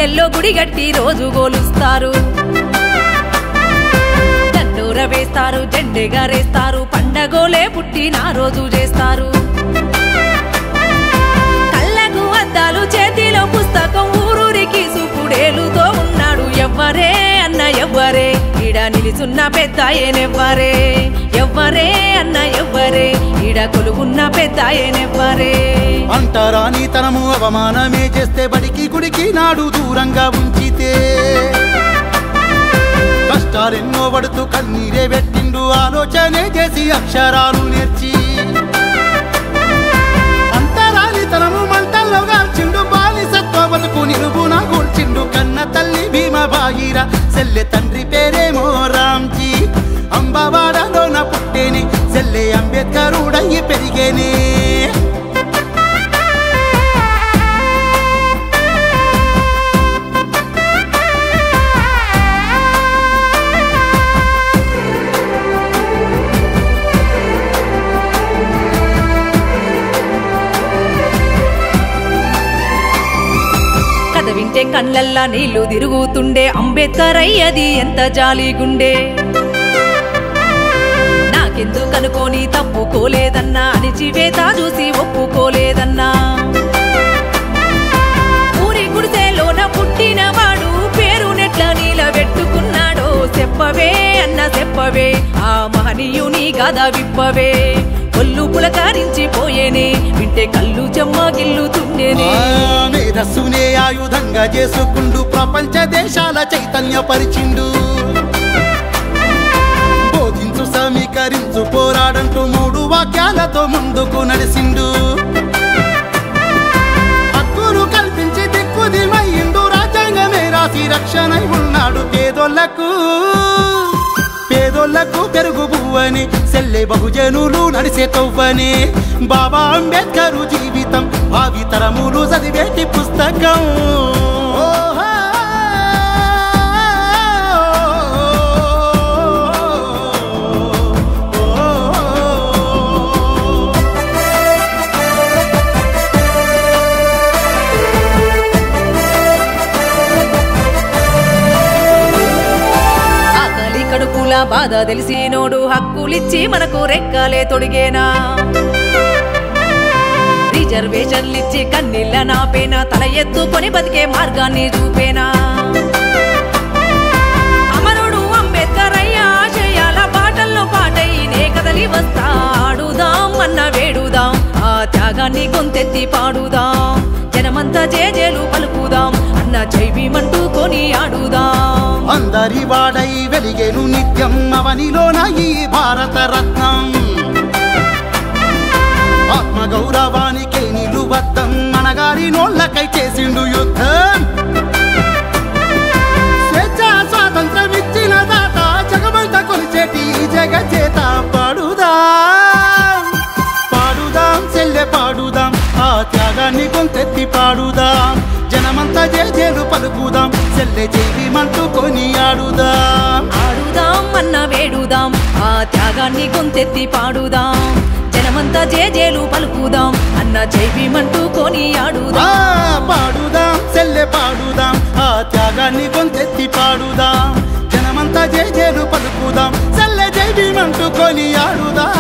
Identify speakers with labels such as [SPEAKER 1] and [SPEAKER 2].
[SPEAKER 1] గుండెల్లో గుడిగట్టి రోజు గోలుస్తారు దండోర వేస్తారు జెండెగారేస్తారు పండగోలే పుట్టిన రోజు చేస్తారు కళ్ళకు అద్దాలు చేతిలో పుస్తకం ఊరూరికి సూపుడేలుతో ఉన్నాడు ఎవ్వరే అన్న ఎవ్వరే ఈడ నిలిచున్న పెద్దాయనెవ్వరే ఎవ్వరే అన్న ఎవ్వరే ఈడ కొలుగున్న పెద్దాయనెవ్వరే
[SPEAKER 2] అంటరాని తనము అవమానమే చేస్తే బడికి గుడికి నాడు దూరంగా ఉంచితే కష్టాలెన్నో పడుతూ కన్నీరే పెట్టిండు ఆలోచనే చేసి అక్షరాలు నేర్చి అంతరాని తనము మంటల్లో గాల్చిండు బానిసత్వ బతుకు నిలువున కూల్చిండు కన్న తల్లి భీమబాయిరా సెల్లె తండ్రి పేరేమో రామ్జీ అంబవాడలోన పుట్టేనే సెల్లె అంబేద్కరుడయ్యి పెరిగేనే
[SPEAKER 1] వింటే కళ్ళల్లా నీళ్లు తిరుగుతుండే అంబేద్కర్ అయ్యది ఎంత జాలిగుండే నాకెందుకు అనుకోని తప్పుకోలేదన్నా అణిచివేత చూసి ఒప్పుకోలేదన్నా ఊరి గుడిసెలోన పుట్టినవాడు పేరు నెట్ల నిలబెట్టుకున్నాడో చెప్పవే అన్న చెప్పవే ఆ మహనీయుని గాథ విప్పవే ఒళ్ళు పులకరించిపోయేనే వింటే కళ్ళు చెమ్మగిల్లుతుండేనే
[SPEAKER 2] మేధస్సునే ఆయుధంగా చేసుకుంటూ ప్రపంచ దేశాల చైతన్యపరిచిండు బోధించు సమీకరించు పోరాడంటూ 3 వాక్యాలతో ముందుకు నడిసిండు హక్కును కల్పించి దిక్కుదిమయ్యిండు రాజ్యాంగమే రాసి రక్షణై ఉన్నాడు పేదోళ్లకు పెరుగు పువ్వని సెల్లె బహుజనులు నడిసే తవ్వని బాబా అంబేద్కరు జీవితం భావితరములు చదివేటి పుస్తకం
[SPEAKER 1] బాధ తెలిసినోడు హక్కులిచ్చి మనకు రెక్కలే తొడిగేనా రిజర్వేషన్లిచ్చి కన్నీళ్ళ నాపేనా తల ఎత్తుకొని బతికే మార్గాన్ని చూపేనా అమరుడు అంబేద్కర్ అయ్యా ఆశయాల బాటల్లో పాటైనే కదలి వస్తా ఆడుదాం అన్న వేడుదాం ఆ త్యాగాన్ని గొంతెత్తి పాడుదాం జనమంతా జేజేలు పలుకుదాం అన్న జైబీమంటూ కొని ఆడుదాం
[SPEAKER 2] అందరి వాడై వెలిగేను నిత్యం అవనిలోన ఈ భారత రత్నం ఆత్మగౌరవానికే నిలువద్దం మనగారి నోళ్ళకై చేసిండు యుద్ధం స్వేచ్ఛ స్వాతంత్రం ఇచ్చిన దాత జగమంత కొలిచేటి జగచేత పాడుదాం సెల్లె పాడుదాం ఆ త్యాగాన్ని గొంతెత్తి పాడుదాం జనమంతా జేజేలు పలుకుదాం సెల్లె జైబీమంటూ కొని ఆడుదాం
[SPEAKER 1] అన్న వేడుదాం ఆ త్యాగాన్ని గొంతెత్తి పాడుదాం జనమంతా జేజేలు పలుకుదాం అన్న జైబీమంటూ కొని ఆడుదాం
[SPEAKER 2] పాడుదాం సెల్లె పాడుదాం ఆ త్యాగాన్ని గొంతెత్తి పాడుదాం జనమంతా జేజేలు పలుకుదాం సెల్లె జైబీమంటూ కొని ఆడుదాం